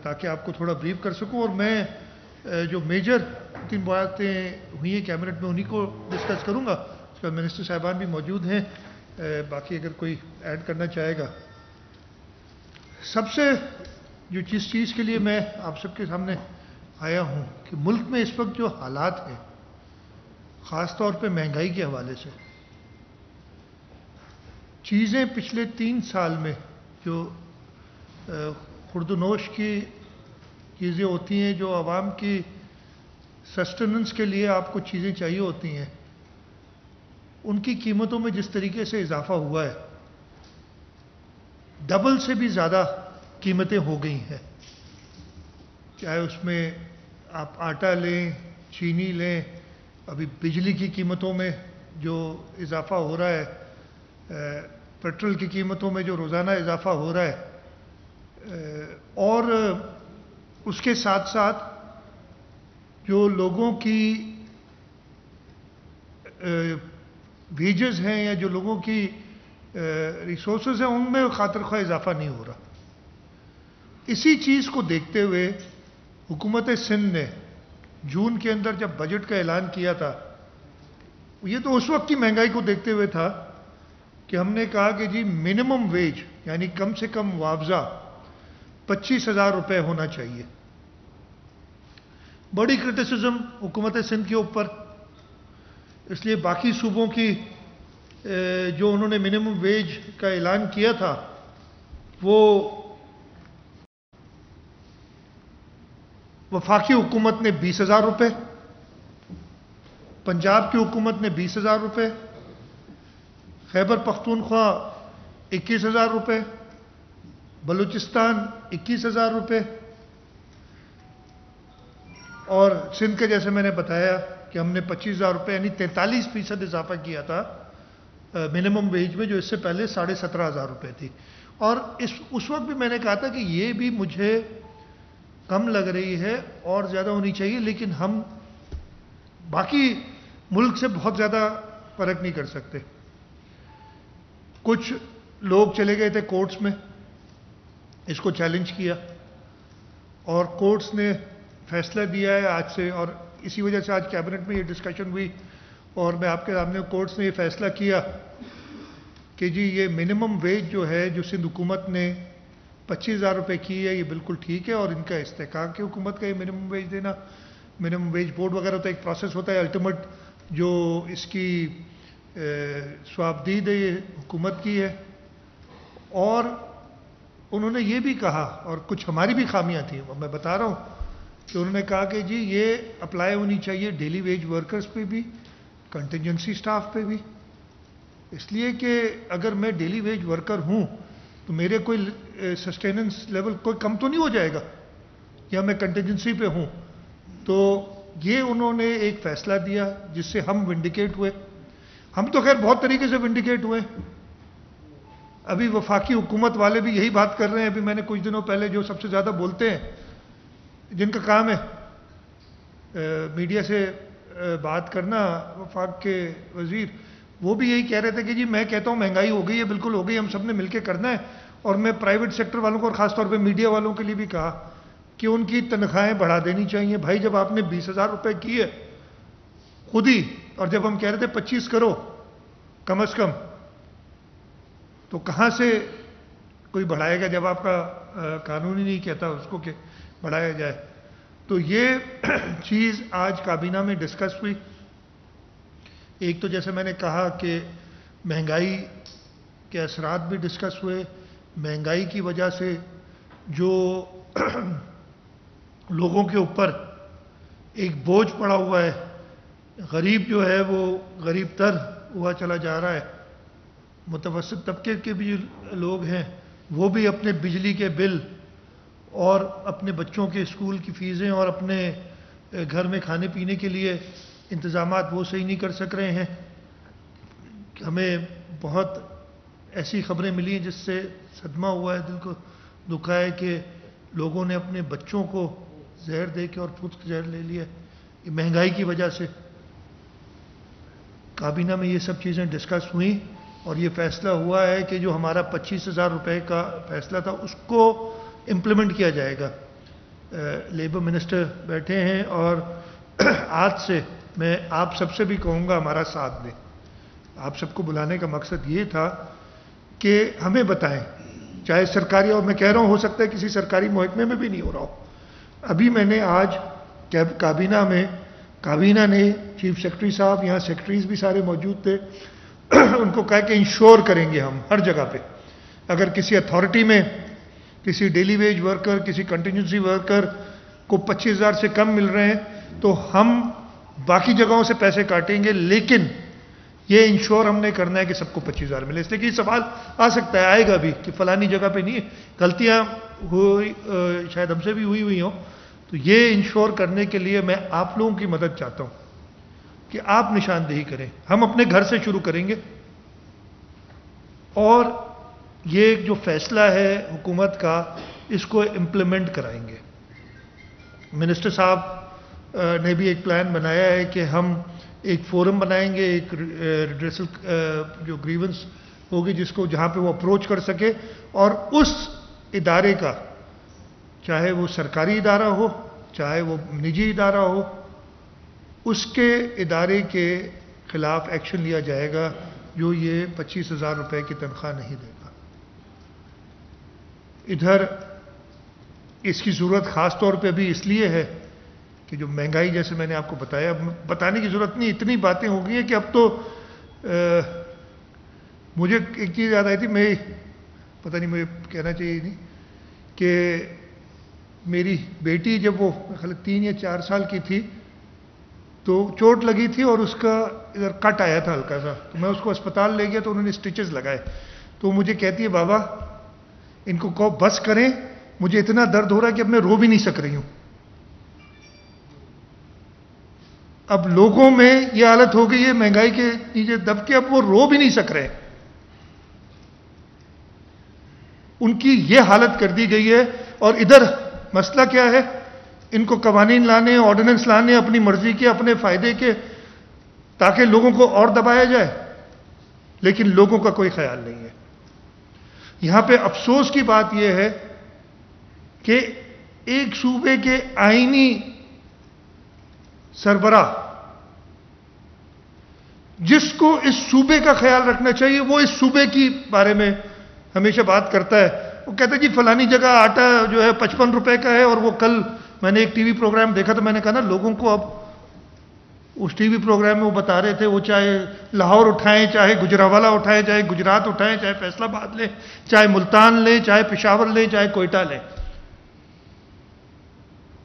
تاکہ آپ کو تھوڑا بریف کر سکوں، اور میں جو میجر 3 باتیں ہوئی ہیں کیبنٹ میں انہی کو ڈسکس کروں گا. اس کا منسٹر صاحبان بھی موجود ہیں، باقی اگر کوئی ایڈ کرنا چاہے گا. سب سے جو جس چیز کے لیے میں آپ سب کے سامنے آیا ہوں کہ ملک میں اس وقت جو حالات ہیں، خاص طور پہ مہنگائی کے حوالے سے، چیزیں پچھلے 3 سال میں جو خورد و نوش کی چیزیں ہوتی ہیں، جو عوام کی سسٹننس کے لیے آپ کو چیزیں چاہیے ہوتی ہیں، ان کی قیمتوں میں جس طریقے سے اضافہ ہوا ہے، ڈبل سے بھی زیادہ قیمتیں ہو گئی ہیں. چاہے اس میں آپ آٹا لیں، چینی لیں، ابھی بجلی کی قیمتوں میں جو اضافہ ہو رہا ہے، پیٹرول کی قیمتوں میں جو روزانہ اضافہ ہو رہا ہے، اور اس کے ساتھ ساتھ جو لوگوں کی ویجز ہیں یا جو لوگوں کی ریسورسز ہیں، ان میں خاطر خواہ اضافہ نہیں ہو رہا. اسی چیز کو دیکھتے ہوئے حکومت سندھ نے جون کے اندر جب بجٹ کا اعلان کیا تھا، یہ تو اس وقت کی مہنگائی کو دیکھتے ہوئے تھا کہ ہم نے کہا کہ جی منیمم ویج یعنی کم سے کم معاوضہ 25,000 روپے ہونا چاہیے. بڑی کرٹیسزم حکومت سندھ کے اوپر، اس لیے باقی صوبوں کی جو انہوں نے منیمم ویج کا اعلان کیا تھا وہ وفاقی حکومت نے 20,000 روپے، پنجاب کی حکومت نے 20,000 روپے، خیبر پختونخوا 21,000 روپے، بلوچستان 21,000 روپے، اور سندھ کے جیسے میں نے بتایا کہ ہم نے 25,000 روپے یعنی 43% اضافہ کیا تھا منیمم ویج میں، جو اس سے پہلے 17,500 روپے تھی. اور اس وقت بھی میں نے کہا تھا کہ یہ بھی مجھے کم لگ رہی ہے اور زیادہ ہونی چاہیے، لیکن ہم باقی ملک سے بہت زیادہ فرق نہیں کر سکتے. کچھ لوگ چلے گئے تھے کورٹس میں، اس کو چیلنج کیا، اور کورٹس نے فیصلہ دیا ہے آج سے، اور اسی وجہ سے آج کیبنٹ میں یہ ڈسکشن ہوئی، اور میں آپ کے سامنے کورٹس نے یہ فیصلہ کیا کہ جی یہ منیمم ویج جو ہے جو سندھ حکومت نے 25,000 روپے کی ہے، یہ بالکل ٹھیک ہے، اور ان کا استحقاق ہے حکومت کا یہ منیمم ویج دینا. منیمم ویج بورڈ وغیرہ تو ایک پروسیس ہوتا ہے، الٹیمیٹ جو اس کی صوابدید ہے یہ حکومت کی ہے. اور انہوں نے یہ بھی کہا، اور کچھ ہماری بھی خامیاں تھیں میں بتا رہا ہوں، کہ انہوں نے کہا کہ جی یہ اپلائی ہونی چاہیے ڈیلی ویج ورکرز پہ بھی، کنٹینجنسی سٹاف پہ بھی، اس لیے کہ اگر میں ڈیلی ویج ورکر ہوں تو میرے کوئی سسٹیننس لیول کوئی کم تو نہیں ہو جائے گا، یا میں کنٹینجنسی پہ ہوں. تو یہ انہوں نے ایک فیصلہ دیا جس سے ہم ونڈیکیٹ ہوئے. ہم تو خیر بہت طریقے سے ونڈیکیٹ ہوئے. ابھی وفاقی حکومت والے بھی یہی بات کر رہے ہیں. ابھی میں نے کچھ دنوں پہلے جو سب سے زیادہ بولتے ہیں، جن کا کام ہے میڈیا سے بات کرنا، وفاق کے وزیر، وہ بھی یہی کہہ رہے تھے کہ جی میں کہتا ہوں مہنگائی ہو گئی ہے، بالکل ہو گئی، ہم سب نے مل کے کرنا ہے. اور میں پرائیویٹ سیکٹر والوں کو اور خاص طور پہ میڈیا والوں کے لیے بھی کہا کہ ان کی تنخواہیں بڑھا دینی چاہیے. بھائی جب آپ نے 20,000 روپے کی ہے خود ہی، اور جب ہم کہہ رہے تھے 25 کرو کم از کم، تو کہاں سے کوئی بڑھائے گا جب آپ کا قانون ہی نہیں کہتا اس کو کہ بڑھایا جائے. تو یہ چیز آج کابینہ میں ڈسکس ہوئی. ایک تو جیسے میں نے کہا کہ مہنگائی کے اثرات بھی ڈسکس ہوئے. مہنگائی کی وجہ سے جو لوگوں کے اوپر ایک بوجھ پڑا ہوا ہے، غریب جو ہے وہ غریب تر ہوا چلا جا رہا ہے. متوسط طبقے کے بھی لوگ ہیں وہ بھی اپنے بجلی کے بل اور اپنے بچوں کے اسکول کی فیسیں اور اپنے گھر میں کھانے پینے کے لیے انتظامات وہ صحیح نہیں کر سک رہے ہیں. ہمیں بہت ایسی خبریں ملی ہیں جس سے صدمہ ہوا ہے، دل کو دکھا ہے کہ لوگوں نے اپنے بچوں کو زہر دے کے اور خود زہر لے لیا یہ مہنگائی کی وجہ سے. کابینہ میں یہ سب چیزیں ڈسکس ہوئیں اور یہ فیصلہ ہوا ہے کہ جو ہمارا 25,000 روپے کا فیصلہ تھا اس کو امپلیمنٹ کیا جائے گا. لیبر منسٹر بیٹھے ہیں اور آج سے میں آپ سب سے بھی کہوں گا ہمارا ساتھ دیں. آپ سب کو بلانے کا مقصد یہ تھا کہ ہمیں بتائیں, چاہے سرکاری, اور میں کہہ رہا ہوں ہو سکتا ہے کسی سرکاری محکمے میں بھی نہیں ہو رہا ہو. ابھی میں نے آج کابینہ نے چیف سیکرٹری صاحب, یہاں سیکرٹریز بھی سارے موجود تھے, ان کو کہا کہ انشور کریں گے ہم ہر جگہ پہ, اگر کسی اتھارٹی میں کسی ڈیلی ویج ورکر, کسی کنٹینجنسی ورکر کو 25,000 سے کم مل رہے ہیں تو ہم باقی جگہوں سے پیسے کاٹیں گے, لیکن یہ انشور ہم نے کرنا ہے کہ سب کو 25,000 ملے. اس لیے کہ یہ سوال آ سکتا ہے, آئے گا بھی, کہ فلانی جگہ پہ نہیں ہے, غلطیاں ہوئی شاید ہم سے بھی ہوئی ہوں. تو یہ انشور کرنے کے لیے میں آپ لوگوں کی مدد چاہتا ہوں کہ آپ نشاندہی کریں. ہم اپنے گھر سے شروع کریں گے اور یہ جو فیصلہ ہے حکومت کا اس کو امپلیمنٹ کرائیں گے. منسٹر صاحب نے بھی ایک پلان بنایا ہے کہ ہم ایک فورم بنائیں گے, ایک ریڈریسل جو گریونس ہوگی جس کو جہاں پہ وہ اپروچ کر سکے, اور اس ادارے کا, چاہے وہ سرکاری ادارہ ہو چاہے وہ نجی ادارہ ہو, اس کے ادارے کے خلاف ایکشن لیا جائے گا جو یہ 25,000 روپے کی تنخواہ نہیں دے گا. ادھر اس کی ضرورت خاص طور پہ بھی اس لیے ہے کہ جو مہنگائی, جیسے میں نے آپ کو بتایا, بتانے کی ضرورت نہیں, اتنی باتیں ہو گئی ہیں کہ اب تو مجھے ایک چیز یاد آئی تھی, میں پتہ نہیں مجھے کہنا چاہیے نہیں, کہ میری بیٹی جب وہ 3 یا 4 سال کی تھی تو چوٹ لگی تھی اور اس کا ادھر کٹ آیا تھا ہلکا سا, تو میں اس کو اسپتال لے گیا تو انہوں نے اسٹیچز لگائے, تو مجھے کہتی ہے بابا ان کو کہو بس کریں, مجھے اتنا درد ہو رہا ہے کہ اب میں رو بھی نہیں سک رہی ہوں. اب لوگوں میں یہ حالت ہو گئی ہے مہنگائی کے نیچے دب کے, اب وہ رو بھی نہیں سک رہے, ان کی یہ حالت کر دی گئی ہے. اور ادھر مسئلہ کیا ہے, ان کو قوانین لانے, آرڈیننس لانے اپنی مرضی کے, اپنے فائدے کے, تاکہ لوگوں کو اور دبایا جائے, لیکن لوگوں کا کوئی خیال نہیں ہے. یہاں پہ افسوس کی بات یہ ہے کہ ایک صوبے کے آئینی سربراہ جس کو اس صوبے کا خیال رکھنا چاہیے, وہ اس صوبے کی بارے میں ہمیشہ بات کرتا ہے. وہ کہتا ہے جی فلانی جگہ آٹا جو ہے 55 روپے کا ہے, اور وہ کل میں نے ایک ٹی وی پروگرام دیکھا تو میں نے کہا نا لوگوں کو, اب اس ٹی وی پروگرام میں وہ بتا رہے تھے, وہ چاہے لاہور اٹھائیں, چاہے گجرانوالہ اٹھائیں, چاہے گجرات اٹھائیں, چاہے فیصل آباد لیں, چاہے ملتان لیں, چاہے پشاور لیں, چاہے کوئٹہ لیں,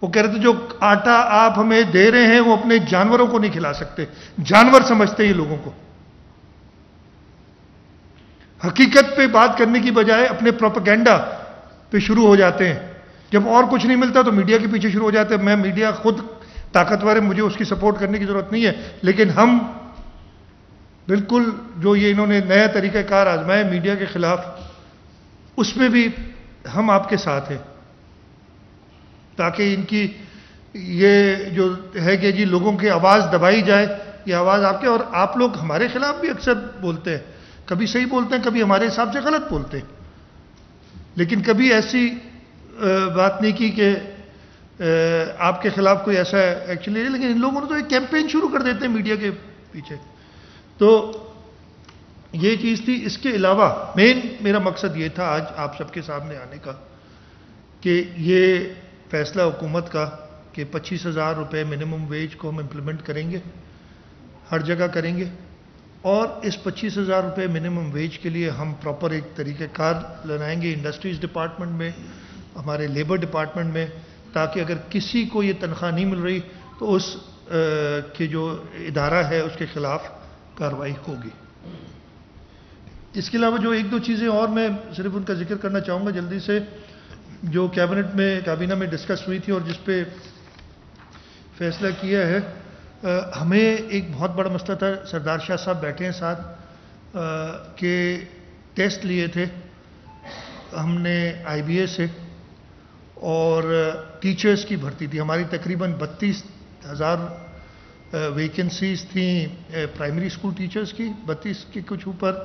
وہ کہہ رہے تھے جو آٹا آپ ہمیں دے رہے ہیں وہ اپنے جانوروں کو نہیں کھلا سکتے. جانور سمجھتے ہیں لوگوں کو. حقیقت پہ بات کرنے کی بجائے اپنے پروپیگنڈا پہ شروع ہو جاتے ہیں. جب اور کچھ نہیں ملتا تو میڈیا کے پیچھے شروع ہو جاتے ہیں. میں میڈیا خود طاقتور ہے, مجھے اس کی سپورٹ کرنے کی ضرورت نہیں ہے, لیکن ہم بالکل جو یہ انہوں نے نیا طریقہ کار آزمایا میڈیا کے خلاف, اس میں بھی ہم آپ کے ساتھ ہیں, تاکہ ان کی یہ جو ہے کہ جی لوگوں کی آواز دبائی جائے, یہ آواز آپ کے, اور آپ لوگ ہمارے خلاف بھی اکثر بولتے ہیں, کبھی صحیح بولتے ہیں, کبھی ہمارے حساب سے غلط بولتے ہیں, لیکن کبھی ایسی بات نہیں کی کہ آپ کے خلاف کوئی ایسا ایکشن لے. لیکن ان لوگوں نے تو ایک کیمپین شروع کر دیتے ہیں میڈیا کے پیچھے. تو یہ چیز تھی. اس کے علاوہ مین میرا مقصد یہ تھا آج آپ سب کے سامنے آنے کا کہ یہ فیصلہ حکومت کا کہ 25,000 روپے منیمم ویج کو ہم امپلیمنٹ کریں گے, ہر جگہ کریں گے, اور اس 25,000 روپے منیمم ویج کے لیے ہم پراپر ایک طریقہ کار لائیں گے انڈسٹریز ڈپارٹمنٹ میں, ہمارے لیبر ڈپارٹمنٹ میں, تاکہ اگر کسی کو یہ تنخواہ نہیں مل رہی تو اس کے جو ادارہ ہے اس کے خلاف کارروائی ہوگی. اس کے علاوہ جو 1-2 چیزیں اور میں صرف ان کا ذکر کرنا چاہوں گا جلدی سے, جو کابینہ میں ڈسکس ہوئی تھی اور جس پہ فیصلہ کیا ہے. ہمیں ایک بہت بڑا مسئلہ تھا, سردار شاہ صاحب بیٹھے ہیں ساتھ, کہ ٹیسٹ لیے تھے ہم نے آئی بی اے سے, اور ٹیچرز کی بھرتی تھی ہماری تقریباً 32,000 ویکنسیز تھیں پرائمری اسکول ٹیچرز کی, 32 کے کچھ اوپر,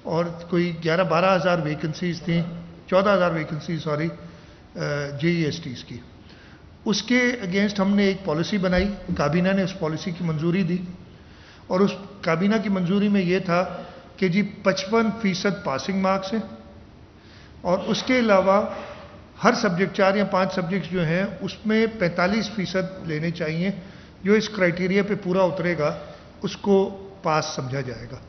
اور کوئی 11-12 ہزار ویکنسیز تھیں, 14,000 ویکنسیز جے ای ایس ٹیز کی. اس کے اگینسٹ ہم نے ایک پالیسی بنائی، کابینہ نے اس پالیسی کی منظوری دی، اور اس کابینہ کی منظوری میں یہ تھا کہ جی 55% پاسنگ مارکس ہیں، اور اس کے علاوہ ہر سبجیکٹ 4 یا 5 سبجیکٹس جو ہیں اس میں 45% لینے چاہیے، جو اس کرائٹیریا پہ پورا اترے گا اس کو پاس سمجھا جائے گا۔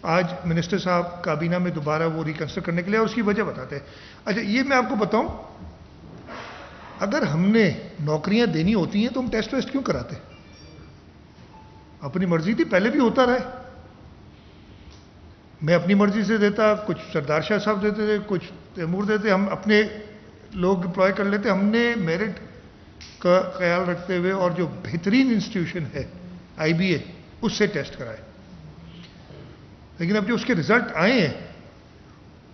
آج منسٹر صاحب کابینہ میں دوبارہ وہ ریکنسڈر کرنے کے لیے، اور اس کی وجہ بتاتے ہیں۔ اچھا یہ میں آپ کو بتاؤں، اگر ہم نے نوکریاں دینی ہوتی ہیں تو ہم ٹیسٹ ویسٹ کیوں کراتے؟ اپنی مرضی تھی، پہلے بھی ہوتا رہا ہے، میں اپنی مرضی سے دیتا، کچھ سردار شاہ صاحب دیتے تھے، کچھ تیمور دیتے، ہم اپنے لوگ امپلوائے کر لیتے۔ ہم نے میرٹ کا خیال رکھتے ہوئے اور جو بہترین انسٹیٹیوشن ہے IBA اس سے ٹیسٹ کرائے، لیکن اب جو اس کے رزلٹ آئے ہیں،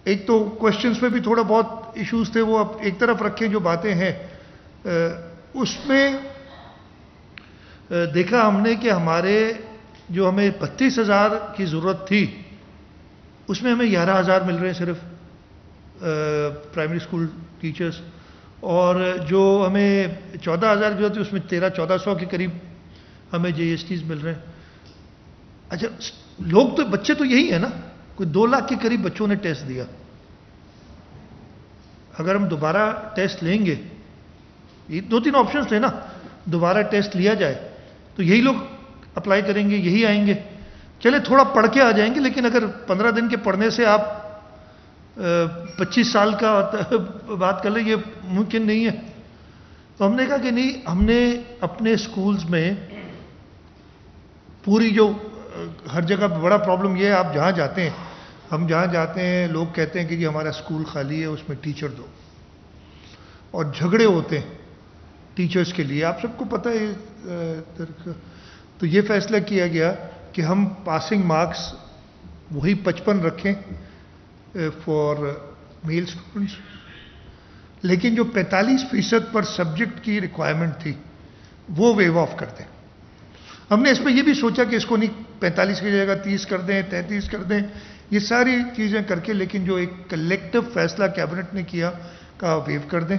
ایک تو کوشچنس میں بھی تھوڑا بہت ایشوز تھے، وہ اب ایک طرف رکھیں، جو باتیں ہیں اس میں دیکھا ہم نے کہ ہمارے جو ہمیں 32,000 کی ضرورت تھی اس میں ہمیں 11,000 مل رہے ہیں صرف پرائمری اسکول ٹیچرز، اور جو ہمیں 14,000 کی ضرورت تھی اس میں 1300-1400 کے قریب ہمیں JSTs مل رہے ہیں۔ اچھا لوگ تو بچے تو یہی ہیں نا، کوئی 2 لاکھ کے قریب بچوں نے ٹیسٹ دیا۔ اگر ہم دوبارہ ٹیسٹ لیں گے، یہ 2-3 آپشنز تھے نا، دوبارہ ٹیسٹ لیا جائے تو یہی لوگ اپلائی کریں گے، یہی آئیں گے، چلے تھوڑا پڑھ کے آ جائیں گے، لیکن اگر 15 دن کے پڑھنے سے آپ 25 سال کا بات کر لیں، یہ ممکن نہیں ہے۔ تو ہم نے کہا کہ نہیں، ہم نے اپنے سکولز میں پوری جو ہر جگہ بڑا پرابلم یہ ہے، آپ جہاں جاتے ہیں، ہم جہاں جاتے ہیں لوگ کہتے ہیں کہ جی ہمارا سکول خالی ہے، اس میں ٹیچر دو، اور جھگڑے ہوتے ہیں ٹیچرز کے لیے، آپ سب کو پتہ ہے۔ تو یہ فیصلہ کیا گیا کہ ہم پاسنگ مارکس وہی 55 رکھیں فار میل اسٹوڈنٹس، لیکن جو 45% پر سبجیکٹ کی ریکوائرمنٹ تھی وہ ویو آف کر دیں۔ ہم نے اس میں یہ بھی سوچا کہ اس کو نہیں 45 کی جگہ 30 کر دیں، 33 کر دیں، یہ ساری چیزیں کر کے، لیکن جو ایک کلیکٹو فیصلہ کیبنٹ نے کیا کہ ویو کر دیں۔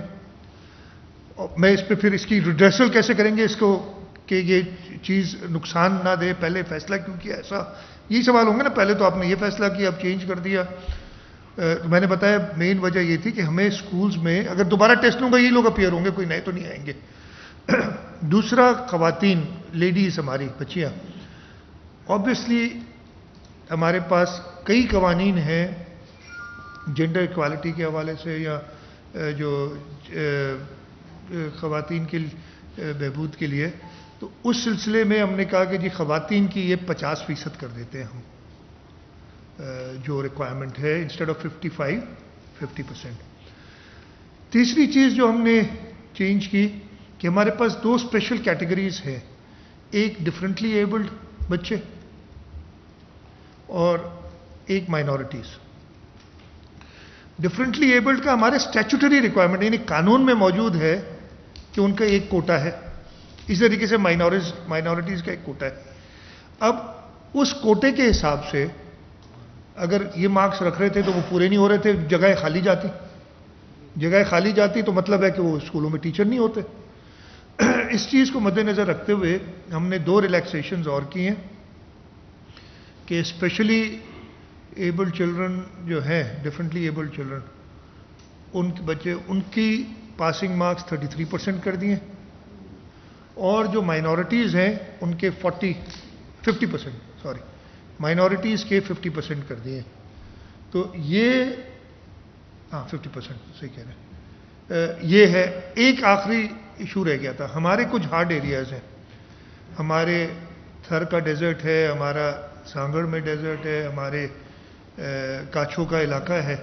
میں اس پہ پھر اس کی ریڈریسل کیسے کریں گے اس کو کہ یہ چیز نقصان نہ دے، پہلے فیصلہ کیوں کیا ایسا، یہی سوال ہوں گے نا، پہلے تو آپ نے یہ فیصلہ کیا اب چینج کر دیا۔ میں نے بتایا مین وجہ یہ تھی کہ ہمیں سکولز میں اگر دوبارہ ٹیسٹ لوں گا یہ لوگ اپیئر ہوں گے، کوئی نئے تو نہیں آئیں گے۔ دوسرا، خواتین، لیڈیز، ہماری بچیاں، آبویسلی ہمارے پاس کئی قوانین ہیں جینڈر ایکوالٹی کے حوالے سے، یا جو خواتین کے بہبود کے لیے، تو اس سلسلے میں ہم نے کہا کہ جی خواتین کی یہ 50% کر دیتے ہیں ہم، جو ریکوائرمنٹ ہے، انسٹیڈ آف 55 50%۔ تیسری چیز جو ہم نے چینج کی کہ ہمارے پاس 2 اسپیشل کیٹیگریز ہیں، ایک ڈفرینٹلی ایبلڈ بچے اور ایک مائنورٹیز۔ ڈفرینٹلی ایبلڈ کا ہمارے اسٹیچوٹری ریکوائرمنٹ، یعنی قانون میں موجود ہے کہ ان کا ایک کوٹا ہے، اس طریقے سے مائنورٹیز کا ایک کوٹا ہے۔ اب اس کوٹے کے حساب سے اگر یہ مارکس رکھ رہے تھے تو وہ پورے نہیں ہو رہے تھے، جگہیں خالی جاتی تو مطلب ہے کہ وہ اسکولوں میں ٹیچر نہیں ہوتے۔ اس چیز کو مد نظر رکھتے ہوئے ہم نے 2 ریلیکسیشنز اور کی ہیں کہ اسپیشلی ایبلڈ چلڈرن جو ہیں، ڈفرینٹلی ایبلڈ چلڈرن، ان کے بچے، ان کی پاسنگ مارکس 33% کر دیے، اور جو مائنورٹیز ہیں ان کے 50% مائنورٹیز کے 50% کر دیے۔ تو یہ 50% صحیح کہہ رہے ہیں۔ یہ ہے۔ ایک آخری ایشو رہ گیا تھا، ہمارے کچھ ہارڈ ایریاز ہیں، ہمارے تھر کا ڈیزرٹ ہے، ہمارا سانگڑ میں ڈیزرٹ ہے، ہمارے کاچھو کا علاقہ ہے،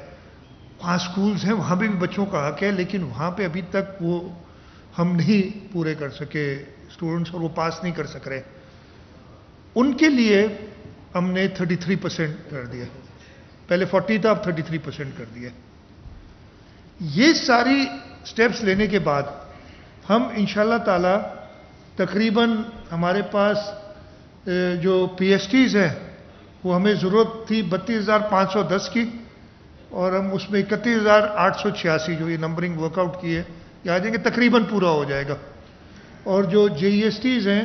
وہاں سکولز ہیں، وہاں بھی بچوں کا حق ہے، لیکن وہاں پہ ابھی تک وہ ہم نہیں پورے کر سکے اسٹوڈنٹس، اور وہ پاس نہیں کر سک رہے۔ ان کے لیے ہم نے 33% کر دیا، پہلے 40 تھا، اب 33% کر دیا۔ یہ ساری سٹیپس لینے کے بعد ہم انشاءاللہ تعالی تقریباً ہمارے پاس جو PSTs ہیں وہ ہمیں ضرورت تھی 32,510 کی، اور ہم اس میں 31,886 جو یہ نمبرنگ ورک آؤٹ کی ہے یہ آ جائیں گے، تقریباً پورا ہو جائے گا. اور جو JESTs ہیں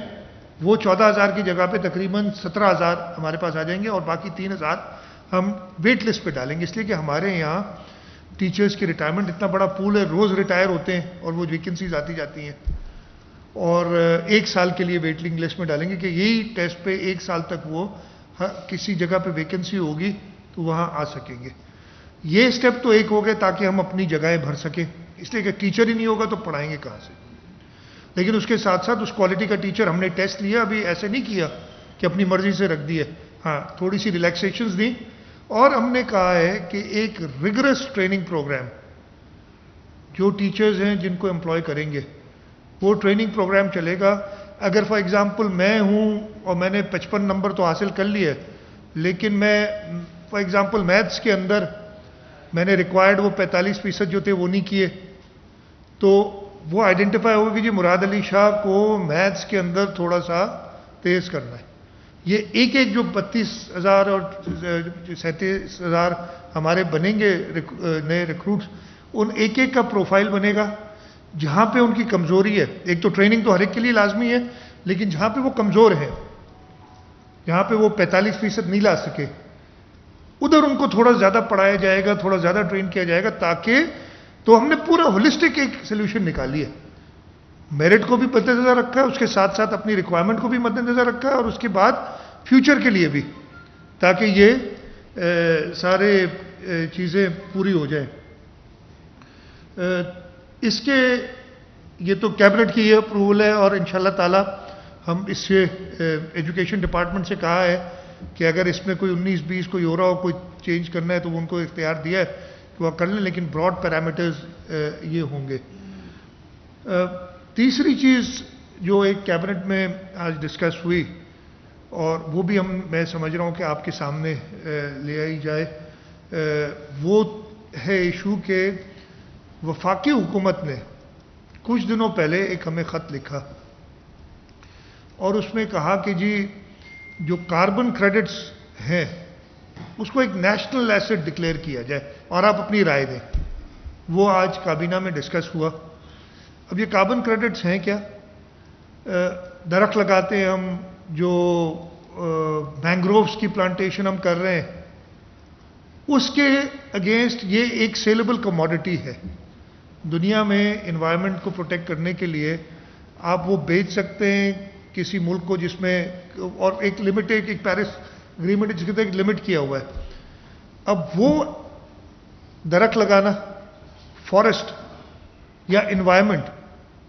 وہ 14,000 کی جگہ پہ تقریباً 17,000 ہمارے پاس آ جائیں گے، اور باقی 3,000 ہم ویٹ لسٹ پہ ڈالیں گے، اس لیے کہ ہمارے یہاں ٹیچرز کی ریٹائرمنٹ اتنا بڑا پول ہے، روز ریٹائر ہوتے ہیں اور وہ ویکنسیز آتی جاتی ہیں، اور 1 سال کے لیے ویٹنگ لسٹ میں ڈالیں گے کہ یہی ٹیسٹ پہ 1 سال تک وہ کسی جگہ پہ ویکنسی ہوگی تو وہاں آ سکیں گے. یہ سٹیپ تو ایک ہو گئے تاکہ ہم اپنی جگہیں بھر سکیں، اس لیے کہ ٹیچر ہی نہیں ہوگا تو پڑھائیں گے کہاں سے. لیکن اس کے ساتھ ساتھ اس کوالٹی کا ٹیچر ہم نے ٹیسٹ لیا، ابھی ایسے نہیں کیا کہ اپنی مرضی سے رکھ دیے، ہاں تھوڑی سی ریلیکسیشنز دیں، اور ہم نے کہا ہے کہ ایک ریگرس ٹریننگ پروگرام جو ٹیچرز ہیں جن کو امپلائی کریں گے وہ ٹریننگ پروگرام چلے گا. اگر فار ایگزامپل میں ہوں اور میں نے 55 نمبر تو حاصل کر لیے، لیکن میں فار ایگزامپل میتھس کے اندر میں نے ریکوائرڈ وہ 45% جو تھے وہ نہیں کیے، تو وہ آئیڈینٹیفائی ہوگا کہ جی مراد علی شاہ کو میتھس کے اندر تھوڑا سا تیز کرنا ہے. یہ ایک جو 32,000 اور 37,000 ہمارے بنیں گے نئے ریکروٹس، ان ایک کا پروفائل بنے گا جہاں پہ ان کی کمزوری ہے. ایک تو ٹریننگ تو ہر ایک کے لیے لازمی ہے، لیکن جہاں پہ وہ کمزور ہیں، جہاں پہ وہ 45% نہیں لا سکے، ادھر ان کو تھوڑا زیادہ پڑھایا جائے گا، تھوڑا زیادہ ٹرین کیا جائے گا، تاکہ تو ہم نے پورا ہولسٹک ایک سولوشن نکالی ہے. میرٹ کو بھی مد نظر رکھا ہے، اس کے ساتھ ساتھ اپنی ریکوائرمنٹ کو بھی مد نظر رکھا ہے، اور اس کے بعد فیوچر کے لیے بھی، تاکہ یہ سارے چیزیں پوری ہو جائیں. اس کے یہ تو کیبنٹ کی یہ اپروول ہے، اور انشاءاللہ تعالی ہم اس سے ایجوکیشن ڈپارٹمنٹ سے کہا ہے کہ اگر اس میں کوئی 19-20 کوئی ہو رہا ہو، کوئی چینج کرنا ہے تو وہ ان کو اختیار دیا ہے کہ وہ کر لیں، لیکن براڈ پیرامیٹرز یہ ہوں گے. تیسری چیز جو ایک کیبنٹ میں آج ڈسکس ہوئی، اور وہ بھی میں سمجھ رہا ہوں کہ آپ کے سامنے لے آئی جائے، وہ ہے ایشو کہ وفاقی حکومت نے کچھ دنوں پہلے ایک ہمیں خط لکھا اور اس میں کہا کہ جی جو کاربن کریڈٹس ہیں اس کو ایک نیشنل ایسٹ ڈکلیئر کیا جائے اور آپ اپنی رائے دیں. وہ آج کابینہ میں ڈسکس ہوا. اب یہ کاربن کریڈٹس ہیں کیا؟ درخت لگاتے ہیں ہم، جو مینگرووز کی پلانٹیشن ہم کر رہے ہیں، اس کے اگینسٹ یہ ایک سیلیبل کموڈٹی ہے. دنیا میں انوائرمنٹ کو پروٹیکٹ کرنے کے لیے آپ وہ بیچ سکتے ہیں کسی ملک کو جس میں، اور ایک لمٹ، ایک پیرس اگریمنٹ جس کے تحت ایک لمٹ کیا ہوا ہے. اب وہ درخت لگانا، فارسٹ یا انوائرمنٹ،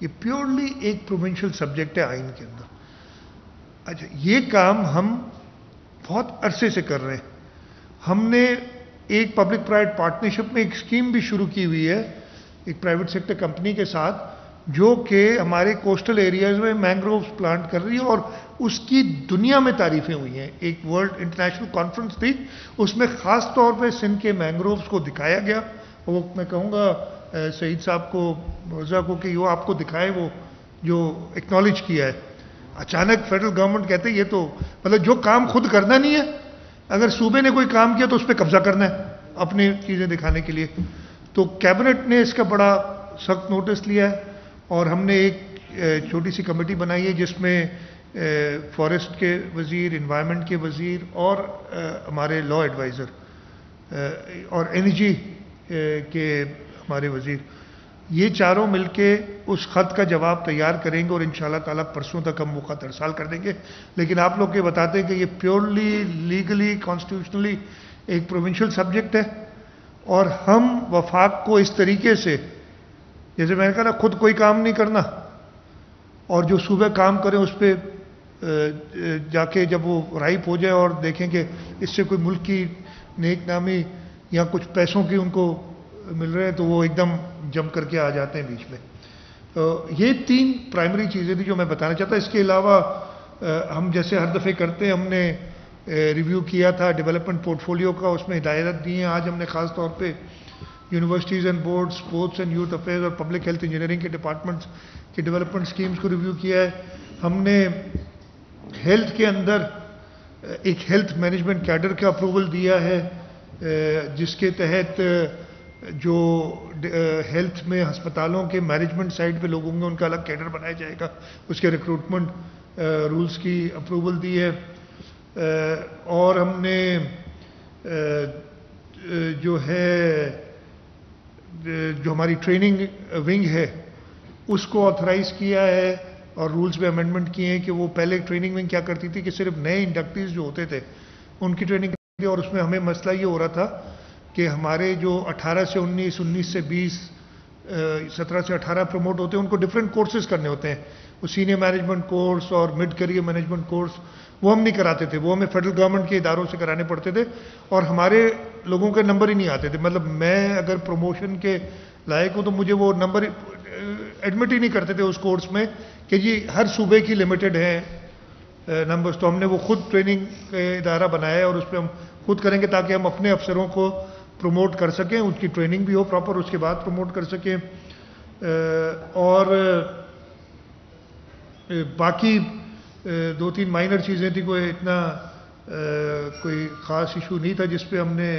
یہ پیورلی ایک پروونشل سبجیکٹ ہے آئین کے اندر. اچھا، یہ کام ہم بہت عرصے سے کر رہے ہیں. ہم نے ایک پبلک پرائیویٹ پارٹنرشپ میں ایک اسکیم بھی شروع کی ہوئی ہے ایک پرائیویٹ سیکٹر کمپنی کے ساتھ، جو کہ ہمارے کوسٹل ایریاز میں مینگرووز پلانٹ کر رہی ہے، اور اس کی دنیا میں تعریفیں ہوئی ہیں. ایک ورلڈ انٹرنیشنل کانفرنس تھی، اس میں خاص طور پہ سندھ کے مینگرووز کو دکھایا گیا. وہ میں کہوں گا سعید صاحب کو، مرزا کو، کہ وہ آپ کو دکھائے، وہ جو ایکنالج کیا ہے. اچانک فیڈرل گورنمنٹ کہتے ہیں یہ تو مطلب جو کام خود کرنا نہیں ہے، اگر صوبے نے کوئی کام کیا تو اس پہ قبضہ کرنا ہے اپنی چیزیں دکھانے کے لیے. تو کیبنٹ نے اس کا بڑا سخت نوٹس لیا ہے، اور ہم نے ایک چھوٹی سی کمیٹی بنائی ہے جس میں فارسٹ کے وزیر، انوائرمنٹ کے وزیر، اور ہمارے لا ایڈوائزر اور انرجی کے ہمارے وزیر، یہ چاروں مل کے اس خط کا جواب تیار کریں گے، اور انشاءاللہ تعالیٰ پرسوں تک ہم وہ خط ارسال کر دیں گے. لیکن آپ لوگ یہ بتاتے ہیں کہ یہ پیورلی لیگلی کانسٹیٹیوشنلی ایک پروونشل سبجیکٹ ہے، اور ہم وفاق کو اس طریقے سے، جیسے میں نے کہا نا، خود کوئی کام نہیں کرنا، اور جو صوبہ کام کریں اس پہ جا کے جب وہ رائپ ہو جائے اور دیکھیں کہ اس سے کوئی ملک کی نیک نامی یا کچھ پیسوں کی ان کو مل رہے ہیں، تو وہ ایک دم جم کر کے آ جاتے ہیں بیچ میں. یہ 3 پرائمری چیزیں تھیں جو میں بتانا چاہتا. اس کے علاوہ ہم جیسے ہر دفعہ کرتے ہیں، ہم نے ریویو کیا تھا ڈیولپمنٹ پورٹ فولیو کا، اس میں ہدایات دی ہیں. آج ہم نے خاص طور پہ universities and board, sports and youth affairs اور پبلک ہیلتھ انجینئرنگ کے ڈپارٹمنٹس کی ڈیولپمنٹ سکیمز کو ریویو کیا ہے. ہم نے ہیلتھ کے اندر ایک ہیلتھ مینجمنٹ کیڈر کا اپروول دیا ہے، جس کے تحت جو ہیلتھ میں ہسپتالوں کے مینجمنٹ سائڈ پہ لوگ ہوں گے ان کا الگ کیڈر بنایا جائے گا، اس کے ریکروٹمنٹ رولز کی اپروول دی ہے. اور ہم نے جو ہے جو ہماری ٹریننگ ونگ ہے اس کو آتھرائز کیا ہے اور رولز میں امینڈمنٹ کیے ہیں کہ وہ پہلے ٹریننگ ونگ کیا کرتی تھی کہ صرف نئے انڈکٹیز جو ہوتے تھے ان کی ٹریننگ کرتی تھی. اور اس میں ہمیں مسئلہ یہ ہو رہا تھا کہ ہمارے جو 18 سے 19، 19 سے 20، 17 سے 18 پروموٹ ہوتے ہیں ان کو ڈفرینٹ کورسز کرنے ہوتے ہیں. وہ سینئر مینجمنٹ کورس اور مڈ کیریئر مینجمنٹ کورس وہ ہم نہیں کراتے تھے، وہ ہمیں فیڈرل گورنمنٹ کے اداروں سے کرانے پڑتے تھے اور ہمارے لوگوں کے نمبر ہی نہیں آتے تھے. مطلب میں اگر پروموشن کے لائق ہوں تو مجھے وہ نمبر ایڈمٹ ہی نہیں کرتے تھے اس کورس میں کہ جی ہر صوبے کی لمیٹڈ ہیں نمبرز. تو ہم نے وہ خود ٹریننگ ادارہ بنایا ہے اور اس پہ ہم خود کریں گے تاکہ ہم اپنے افسروں کو پروموٹ کر سکیں، ان کی ٹریننگ بھی ہو پراپر، اس کے بعد پروموٹ کر سکیں. اور باقی 2-3 مائنر چیزیں تھیں، کوئی اتنا کوئی خاص ایشو نہیں تھا جس پہ ہم نے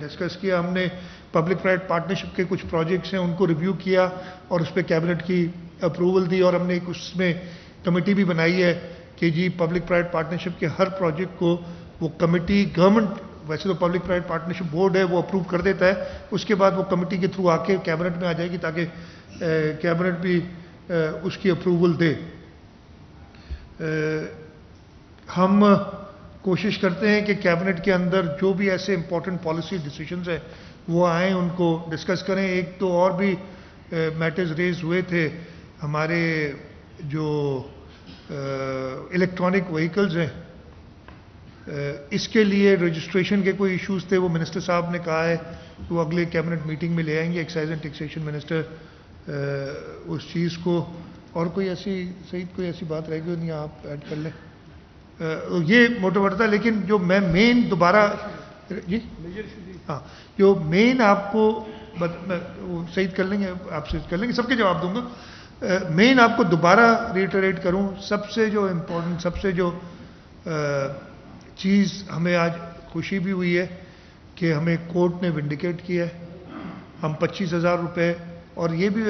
ڈسکس کیا. ہم نے پبلک پرائیویٹ پارٹنرشپ کے کچھ پروجیکٹس ہیں ان کو ریویو کیا اور اس پہ کیبنٹ کی اپروول دی. اور ہم نے اس میں کمیٹی بھی بنائی ہے کہ جی پبلک پرائیویٹ پارٹنرشپ کے ہر پروجیکٹ کو وہ کمیٹی گورنمنٹ، ویسے تو پبلک پرائیویٹ پارٹنرشپ بورڈ ہے وہ اپروو کر دیتا ہے، اس کے بعد وہ کمیٹی کے تھرو آ کے کیبنٹ میں آ جائے گی تاکہ کیبنٹ بھی اس کی اپروول دے. ہم کوشش کرتے ہیں کہ کیبنٹ کے اندر جو بھی ایسے امپورٹنٹ پالیسی ڈیسیشنز ہیں وہ آئیں، ان کو ڈسکس کریں. ایک تو اور بھی میٹرز ریز ہوئے تھے، ہمارے جو الیکٹرانک وہیکلز ہیں اس کے لیے رجسٹریشن کے کوئی ایشوز تھے، وہ منسٹر صاحب نے کہا ہے کہ وہ اگلے کیبنٹ میٹنگ میں لے آئیں گے، ایکسائز اینڈ ٹیکسیشن منسٹر اس چیز کو. اور کوئی ایسی سعید کوئی ایسی بات رہ گئی نہیں آپ ایڈ کر لیں. یہ موٹا موٹا تھا، لیکن جو میں مین دوبارہ جی ہاں جو مین آپ کو سعید کر لیں گے، آپ سے کر لیں گے، سب کے جواب دوں گا. مین آپ کو دوبارہ ریٹریٹ کروں، سب سے جو امپورٹنٹ، سب سے جو چیز ہمیں آج خوشی بھی ہوئی ہے کہ ہمیں کورٹ نے ونڈیکیٹ کیا ہے. ہم 25,000 روپے، اور یہ بھی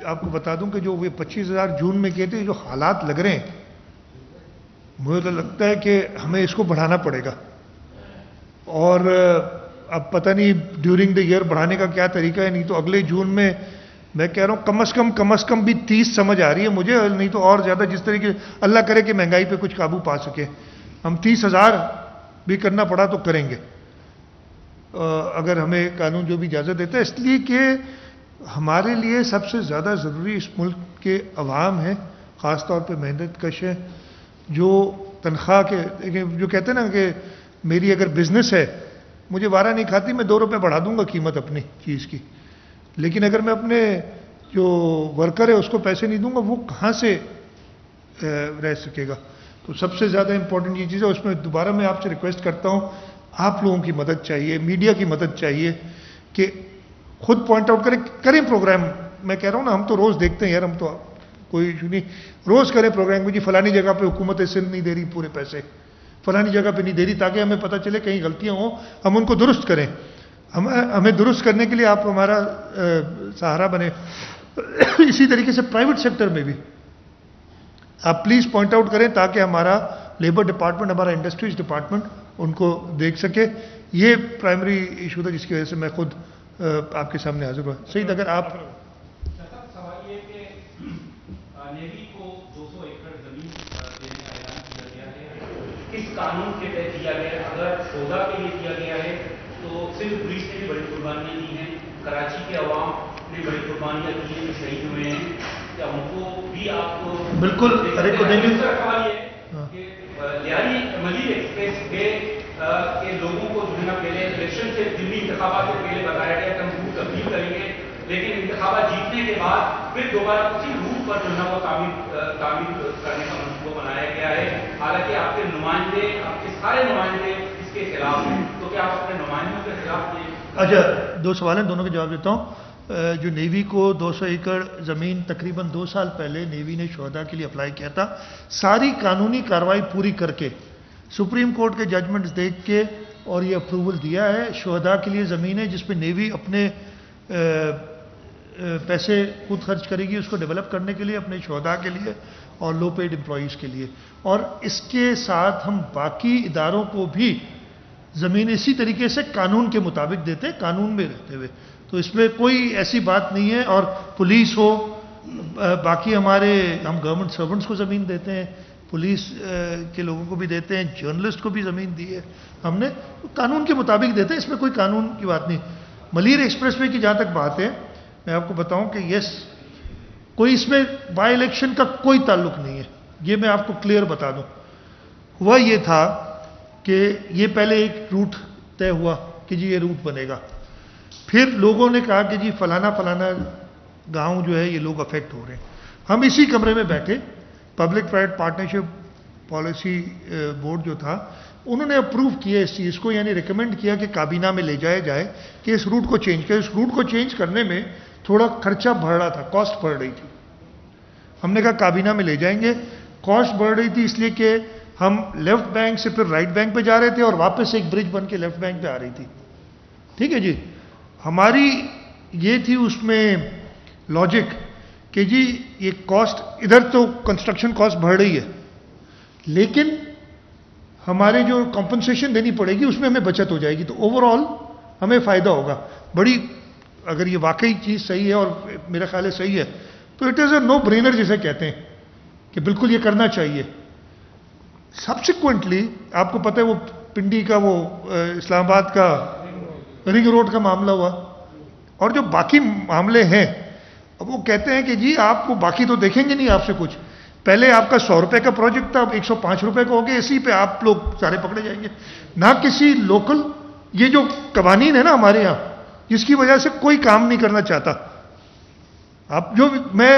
آپ کو بتا دوں کہ جو وہ 25,000 جون میں کیے تھے، جو حالات لگ رہے ہیں مجھے تو لگتا ہے کہ ہمیں اس کو بڑھانا پڑے گا. اور اب پتہ نہیں ڈیورنگ دا ایئر بڑھانے کا کیا طریقہ ہے، نہیں تو اگلے جون میں کہہ رہا ہوں کم از کم بھی 30 سمجھ آ رہی ہے مجھے، نہیں تو اور زیادہ، جس طریقے اللہ کرے کہ مہنگائی پہ کچھ قابو پا سکے. ہم 30,000 بھی کرنا پڑا تو کریں گے اگر ہمیں قانون جو بھی اجازت دیتا ہے، اس لیے کہ ہمارے لیے سب سے زیادہ ضروری اس ملک کے عوام ہیں، خاص طور پہ محنت کش ہیں، جو تنخواہ کے جو کہتے ہیں نا کہ میری اگر بزنس ہے مجھے وارہ نہیں کھاتی، میں 2 روپے بڑھا دوں گا قیمت اپنی چیز کی، لیکن اگر میں اپنے جو ورکر ہے اس کو پیسے نہیں دوں گا وہ کہاں سے رہ سکے گا. تو سب سے زیادہ امپورٹنٹ یہ چیز ہے. اس میں دوبارہ میں آپ سے ریکویسٹ کرتا ہوں، آپ لوگوں کی مدد چاہیے، میڈیا کی مدد چاہیے کہ خود پوائنٹ آؤٹ کریں پروگرام. میں کہہ رہا ہوں نا، ہم تو روز دیکھتے ہیں یار، ہم تو کوئی ایشو نہیں، روز کریں پروگرام کہ جی فلانی جگہ پہ حکومت سندھ نہیں دے رہی پورے پیسے، فلانی جگہ پہ نہیں دے رہی، تاکہ ہمیں پتہ چلے کہیں غلطیاں ہوں ہم ان کو درست کریں. ہمیں درست کرنے کے لیے آپ ہمارا سہارا بنے. اسی طریقے سے پرائیویٹ سیکٹر میں بھی آپ پلیز پوائنٹ آؤٹ کریں تاکہ ہمارا لیبر ڈپارٹمنٹ، ہمارا انڈسٹریز ڈپارٹمنٹ ان کو دیکھ سکے. یہ پرائمری ایشو تھا جس کی وجہ سے میں خود آپ کے سامنے حاضر ہوا. سعید اگر آپ سوال یہ کہ نیوی کو 200 ایکڑ زمین دینے کا اعلان کیا گیا ہے، کس قانون کے تحت کیا گیا ہے؟ اگر سودا کے لیے کیا گیا ہے تو صرف پولیس نے بھی بڑی قربانیاں دی ہیں، کراچی کے عوام نے بڑی قربانیاں دی ہیں جو شہید ہوئے ہیں، کیا ان کو بھی آپ کو بالکل سوال یہ کہ لیاری مزید ایکسپریس وے کے لوگوں کو جو ہے نا پہلے الیکشن سے ضمنی انتخابات سے پہلے بتایا گیا کہ ہم روٹ تبدیل کریں گے، لیکن انتخابات جیتنے کے بعد پھر دوبارہ اسی روٹ پر جو ہے نا وہ تعمیر کرنے کا منصوبہ بنایا گیا ہے. حالانکہ آپ کے نمائندے، آپ کے سارے نمائندے اس کے خلاف ہیں، تو کیا آپ اپنے نمائندوں کے خلاف دیں؟ اچھا، 2 سوال ہیں، دونوں کے جواب دیتا ہوں. جو نیوی کو 200 ایکڑ زمین تقریباً 2 سال پہلے نیوی نے شہداء کے لیے اپلائی کیا تھا، ساری قانونی کارروائی پوری کر کے سپریم کورٹ کے ججمنٹس دیکھ کے اور یہ اپروول دیا ہے. شہداء کے لیے زمین ہے جس پہ نیوی اپنے پیسے خود خرچ کرے گی اس کو ڈیولپ کرنے کے لیے، اپنے شہداء کے لیے اور لو پیڈ امپلائیز کے لیے، اور اس کے ساتھ ہم باقی اداروں کو بھی زمین اسی طریقے سے قانون کے مطابق دیتے ہیں، قانون میں رہتے ہوئے، تو اس میں کوئی ایسی بات نہیں ہے۔ اور پولیس ہو، باقی ہم گورنمنٹ سرونٹس کو زمین دیتے ہیں، پولیس کے لوگوں کو بھی دیتے ہیں، جرنلسٹ کو بھی زمین دی ہے ہم نے، قانون کے مطابق دیتے ہیں، اس میں کوئی قانون کی بات نہیں۔ ملیر ایکسپریس وے کی جہاں تک بات ہے، میں آپ کو بتاؤں کہ یس، کوئی اس میں بائی الیکشن کا کوئی تعلق نہیں ہے، یہ میں آپ کو کلیئر بتا دوں۔ ہوا یہ تھا کہ یہ پہلے ایک روٹ طے ہوا کہ جی یہ روٹ بنے گا، پھر لوگوں نے کہا کہ جی فلانا گاؤں جو ہے یہ لوگ افیکٹ ہو رہے ہیں۔ ہم اسی کمرے میں بیٹھے، public private partnership policy board جو تھا، انہوں نے اپروو کیا اس چیز کو، یعنی ریکمینڈ کیا کہ کابینہ میں لے جایا جائے کہ اس روٹ کو چینج کرے۔ اس روٹ کو چینج کرنے میں تھوڑا خرچہ بڑھ رہا تھا، کاسٹ بڑھ رہی تھی، ہم نے کہا کابینہ میں لے جائیں گے۔ کاسٹ بڑھ رہی تھی اس لیے کہ ہم لیفٹ بینک سے پھر رائٹ بینک پہ جا رہے تھے اور واپس ایک برج بن کے لیفٹ بینک پہ آ رہی تھی، ٹھیک ہے جی۔ ہماری یہ تھی اس میں لاجک کہ جی یہ کاسٹ، ادھر تو کنسٹرکشن کاسٹ بڑھ رہی ہے لیکن ہمارے جو کمپنسیشن دینی پڑے گی اس میں ہمیں بچت ہو جائے گی، تو اوور آل ہمیں فائدہ ہوگا۔ بڑی اگر یہ واقعی چیز صحیح ہے اور میرا خیال ہے صحیح ہے تو it is a know Brenner جسے کہتے ہیں کہ بالکل یہ کرنا چاہیے۔ سبسیکوینٹلی آپ کو پتہ ہے وہ پنڈی کا وہ اسلام آباد کا رنگ روڈ کا معاملہ ہوا، اور جو باقی معاملے ہیں اب وہ کہتے ہیں کہ جی آپ کو باقی تو دیکھیں گے نہیں آپ سے کچھ، پہلے آپ کا 100 روپے کا پروجیکٹ تھا، اب 105 روپے کا ہو گیا، اسی پہ آپ لوگ سارے پکڑے جائیں گے۔ نہ کسی لوکل، یہ جو قوانین ہے نا ہمارے یہاں جس کی وجہ سے کوئی کام نہیں کرنا چاہتا، اب جو میں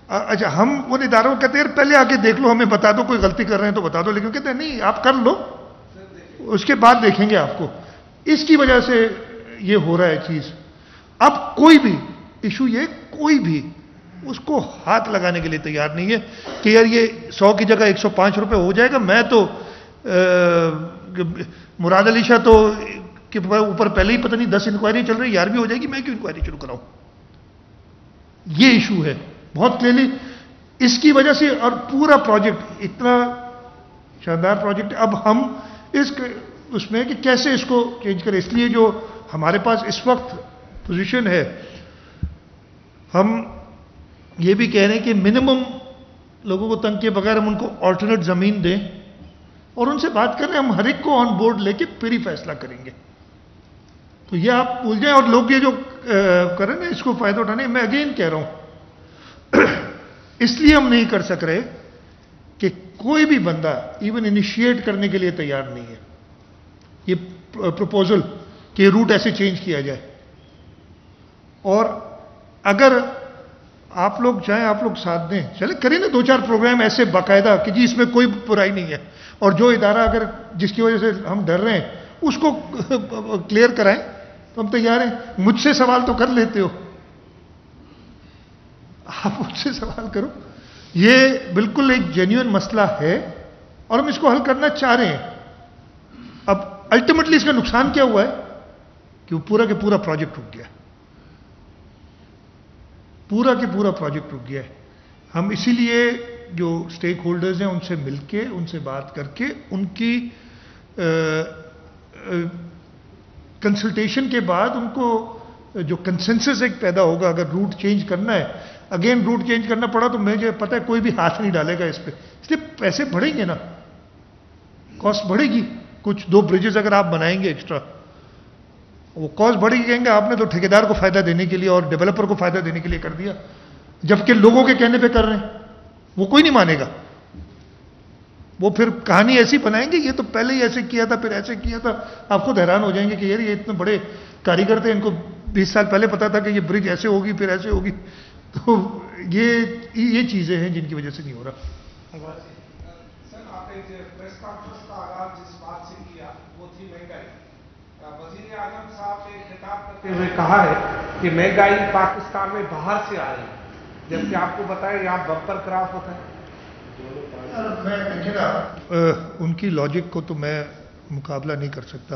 اچھا ہم ان اداروں کو کہتے ہیں پہلے آ کے دیکھ لو، ہمیں بتا دو کوئی غلطی کر رہے ہیں تو بتا دو، لیکن کہتے ہیں نہیں آپ کر لو اس کے بعد دیکھیں گے آپ کو۔ اس کی وجہ سے یہ ہو رہا ہے چیز۔ اب کوئی بھی ایشو، یہ کوئی بھی اس کو ہاتھ لگانے کے لیے تیار نہیں ہے کہ یار یہ 100 کی جگہ 105 روپے ہو جائے گا۔ میں تو مراد علی شاہ تو کہ اوپر پہلے ہی پتہ نہیں 10 انکوائری چل رہی، 11ویں ہو جائے گی، میں کیوں انکوائری شروع کراؤں؟ یہ ایشو ہے بہت کلیئرلی اس کی وجہ سے۔ اور پورا پروجیکٹ اتنا شاندار پروجیکٹ، اب ہم اس میں کہ کیسے اس کو چینج کریں، اس لیے جو ہمارے پاس اس وقت پوزیشن ہے، ہم یہ بھی کہہ رہے ہیں کہ منیمم لوگوں کو تنگ کیے بغیر ہم ان کو آلٹرنیٹ زمین دیں اور ان سے بات کریں، ہم ہر ایک کو آن بورڈ لے کے پھر ہی فیصلہ کریں گے۔ تو یہ آپ بھول جائیں، اور لوگ یہ جو کریں نا اس کو فائدہ اٹھانے، میں اگین کہہ رہا ہوں اس لیے ہم نہیں کر سک رہے کہ کوئی بھی بندہ ایون انیشیٹ کرنے کے لیے تیار نہیں ہے یہ پروپوزل کہ روٹ ایسے چینج کیا جائے۔ اور اگر آپ لوگ چاہیں آپ لوگ ساتھ دیں، چلے کریں نا 2-4 پروگرام ایسے باقاعدہ کہ جی اس میں کوئی برائی نہیں ہے، اور جو ادارہ اگر جس کی وجہ سے ہم ڈر رہے ہیں اس کو کلیئر کرائیں تو ہم تیار ہیں۔ مجھ سے سوال تو کر لیتے ہو، آپ مجھ سے سوال کرو۔ یہ بالکل ایک جینیون مسئلہ ہے اور ہم اس کو حل کرنا چاہ رہے ہیں۔ اب الٹیمیٹلی اس کا نقصان کیا ہوا ہے کہ وہ پورا کے پورا پروجیکٹ رک گیا، پورا کے پورا پروجیکٹ رک گیا ہے۔ ہم اسی لیے جو سٹیک ہولڈرز ہیں ان سے مل کے، ان سے بات کر کے، ان کی کنسلٹیشن کے بعد ان کو جو کنسنسس ایک پیدا ہوگا، اگر روٹ چینج کرنا ہے، اگین روٹ چینج کرنا پڑا تو مجھے پتہ ہے کوئی بھی ہاتھ نہیں ڈالے گا اس پہ، اس لیے پیسے بڑھیں گے نا، کاسٹ بڑھے گی۔ کچھ 2 برجز اگر آپ بنائیں گے ایکسٹرا، وہ کاسٹ بڑھے گی، کہیں گے آپ نے تو ٹھیکیدار کو فائدہ دینے کے لیے اور ڈیولپر کو فائدہ دینے کے لیے کر دیا، جبکہ لوگوں کے کہنے پہ کر رہے ہیں، وہ کوئی نہیں مانے گا۔ وہ پھر کہانی ایسی بنائیں گے یہ تو پہلے ہی ایسے کیا تھا، پھر ایسے کیا تھا، آپ خود حیران ہو جائیں گے کہ یار یہ اتنے بڑے کاریگر تھے، ان کو 20 سال پہلے پتا تھا کہ یہ برج ایسے ہوگی پھر ایسے ہوگی۔ تو یہ چیزیں ہیں جن کی وجہ سے نہیں ہو رہا۔ سر آپ نے پریس کانفرنس کا آغاز جس بات سے کیا وہ تھی مہنگائی۔ وزیر اعظم صاحب نے خطاب کرتے ہوئے کہا ہے کہ مہنگائی پاکستان میں باہر سے آ رہی ہے، جبکہ آپ کو بتائیں یہاں بمپر کراف ہوتا ہے۔ ان کی لاجک کو تو میں مقابلہ نہیں کر سکتا،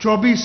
24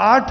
8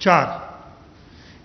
4।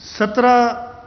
17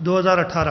2018